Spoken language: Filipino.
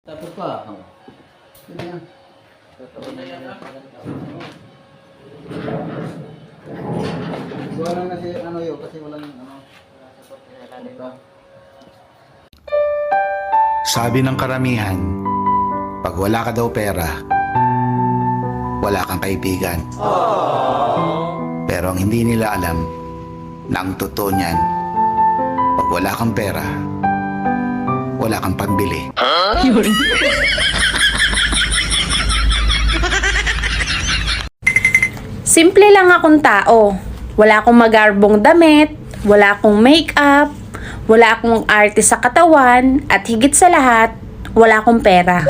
Tapos pa. Sige na. Gawa lang kasi ano yun, kasi walang ano. Sabi ng karamihan, pag wala ka daw pera, wala kang kaibigan. Pero ang hindi nila alam na ang totoo niyan, pag wala kang pera, wala kang pambili. Simple lang akong tao. Wala akong magarbong damit, wala akong make-up, wala akong arte sa katawan, at higit sa lahat, wala akong pera.